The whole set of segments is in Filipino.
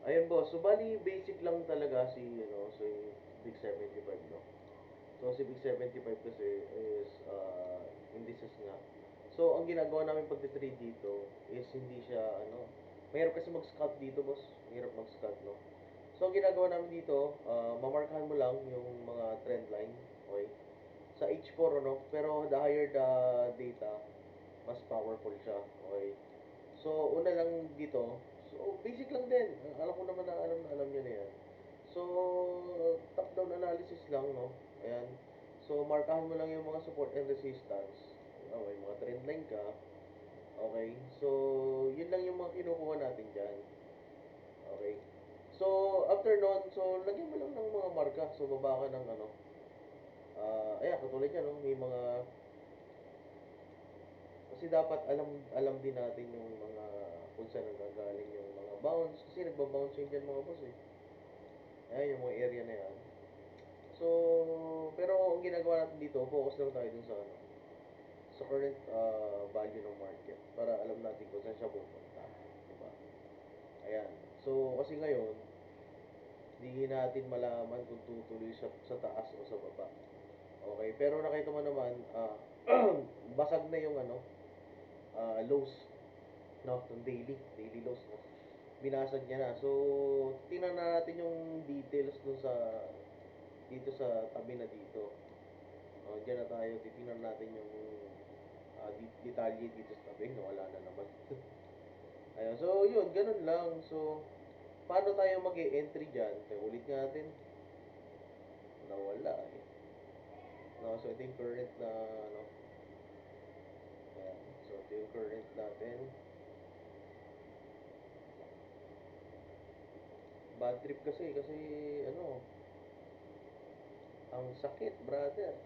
Ayun boss, so bali basic lang talaga si Big 75 no. So si Big 75 kasi is indices nga. So ang ginagawa namin pagte-trade dito is hindi siya mahirap kasi mag-scalp dito boss. Mahirap mag-scalp no. So ang ginagawa namin dito, mamarkahan mo lang yung mga trend line, okay? Sa H4 ano, pero the higher the data, mas powerful siya, okay? So, una lang dito, so basic lang din. Alam ko naman na alam niyo na yan. So, top-down analysis lang, no? Ayan. So, markahan mo lang yung mga support and resistance. Okay, mga trend line ka. Okay. So, yun lang yung mga kinukuha natin dyan. Okay. So, after nun, so, lagyan mo lang ng mga marka. So, baba ka ng ayan, katulad yan, no? May mga, kasi dapat alam alam din natin yung mga kung saan nanggagaling yung mga bounce kasi nagba-bounce yun dyan mga boss eh. Ayan yung mga area na yan. So, pero ang ginagawa natin dito, focus lang tayo dun sa current value ng market para alam natin kung saan siya pupunta. Diba? Ayan. So, kasi ngayon, hindi natin malaman kung tutuloy siya sa taas o sa baba. Okay, pero nakita mo naman, basag na yung lows, no? Yung daily lows, no? Binasag niya na. So, tingnan na natin yung details dun dito sa tabi na dito. Diyan na tayo, titingnan natin yung detalye dito sa tabi. Nawala na naman. Ayun, so yun, ganun lang. So, paano tayo mag-e-entry dyan? Kaya ulit nga natin, nawala eh. No, so ito yung current na, ano, ayan. So, ito yung current natin. Bad trip kasi, ano, ang sakit, brother.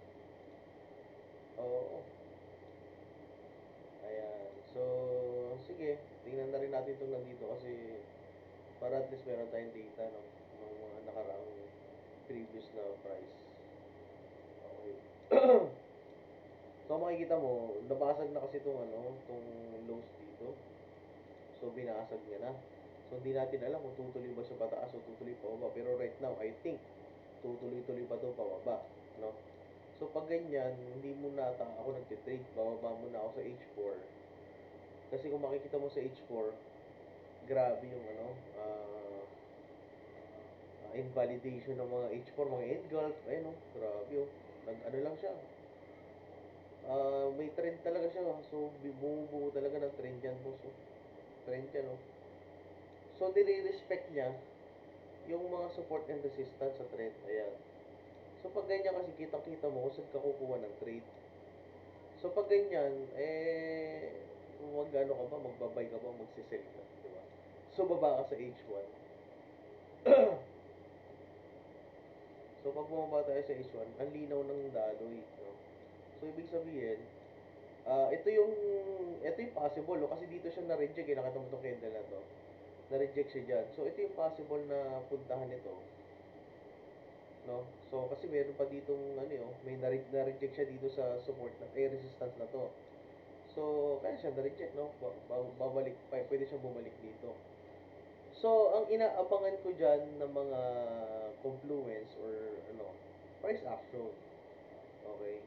Oo. Ayan. So, sige. Tingnan na rin natin itong nandito kasi para at least meron tayong data no, ng mga nakaraang previous na price. Okay. So, makikita mo, nabasag na kasi itong lows dito. So, binasag niya na. So, hindi natin alam kung tutuloy ba siya pataas o tutuloy pa baba. Pero right now, I think, tutuloy-tuloy pa ito pababa. No? So, pag ganyan, hindi muna ako nagtitrade. Bababa muna ako sa H4. Kasi kung makikita mo sa H4, grabe yung invalidation ng mga H4, mga engulf, ayun oh, grabe oh. Nag-ano lang siya. May trend talaga siya. So, bumubuo talaga ng trend yan, boss. Oh. Trend yan, oh. So, nire-respect niya yung mga support and resistance sa trend. Ayan. So, pag ganyan kasi kitang-kita mo kung saan ka kukuha ng trade. So, pag ganyan, mag-ano ka ba, magbabay ka ba, magsisell ka, di ba? So, baba ka sa H1. So, pag bumaba tayo sa H1, ang linaw ng daloy, no? So, ibig sabihin, ito yung possible, no? Kasi dito siya na-reject, nakita mo itong candle na to. Na-reject siya dyan. So, ito yung possible na puntahan nito, no? So, kasi meron pa ditong, may na-reject siya dito sa support na, resistance na to. So, kaya siya na-reject, no? Babalik, pwede siya bumalik dito. So, ang inaabangan ko dyan ng mga confluence or, price action. Okay?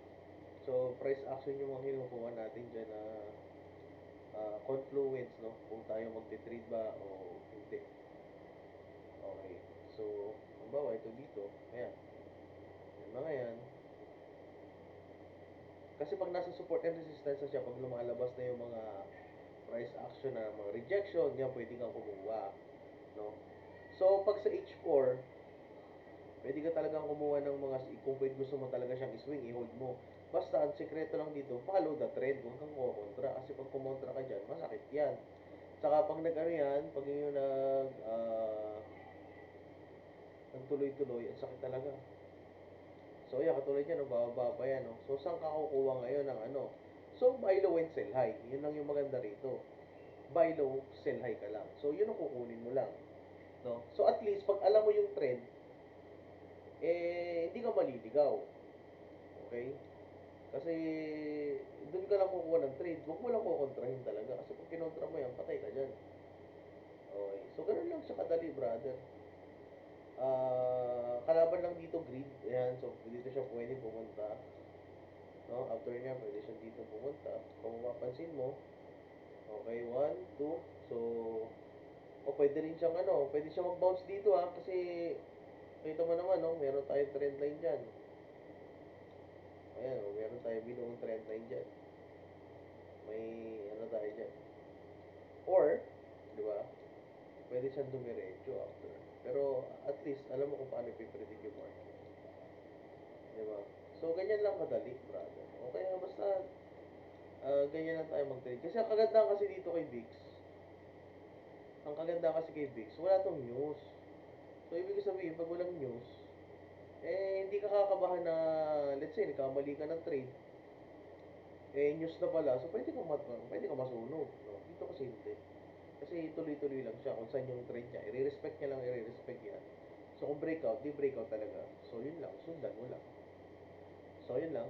So, price action yung mga kinukuha natin dyan na confluence, no? Kung tayo magte-trade ba o hindi. Okay. So, halimbawa, ito dito. Ayan. Yung mga yan. Kasi pag nasa support and resistance na siya, pag lumalabas na yung mga price action na mga rejection, yan, pwede kang kumuha. No? So, pag sa H4, pwede ka talagang kumuha ng mga, kung pwede gusto mo talaga siyang swing, i-hold mo. Basta, ang sekreto lang dito, follow the trend. Huwag kang kukontra. Kasi pag kumontra ka dyan, masakit yan. Tsaka pag nag-ano yan, pag yung nagtuloy-tuloy, ang sakit talaga. So, yeah, katulad yan, no, bababa pa yan, no? So, saan ka kukuha ngayon ng ano? So, buy low and sell high. Yun lang yung maganda rito. Buy low, sell high ka lang. So, yun ang kukunin mo lang. No? So, at least, pag alam mo yung trend, hindi ka maliligaw. Okay? Kasi, doon ka lang kukuha ng trade. Huwag mo lang kukontrahin talaga. Kasi pag kinontra mo yan, patay ka dyan. Okay. So, ganun lang siya kadali, brother. Kalaban lang dito grid. Ayan, so dito siya pwede pumunta. No? After niya, pwede siya dito pumunta. Kung mapapansin mo, okay, 1, 2. So, pwede rin siyang pwede siyang mag-bounce dito kasi kita mo naman, no, meron tayong trend line dyan. Ayan, meron tayong binuong trend line dyan. May tayo dyan. Or, di ba, pwede siyang dumiretso after. Pero, at least, alam mo kung paano ipipredict yung market. Di ba? So, ganyan lang kadali, brother. Okay, basta, ganyan lang tayo mag-trade. Kasi ang kagandahan kasi dito kay VIX, wala tong news. So, ibig sabihin, pag walang news, hindi ka kakabahan na, let's say, nagkamali ka ng trade, news na pala, so pwede ka masunog. No? Dito kasi hindi. Kasi tuloy-tuloy lang siya kung saan yung trade niya. I-respect niya lang, i-respect niya. So, kung breakout, di breakout talaga. So, yun lang. Sundan mo lang. So, yun lang.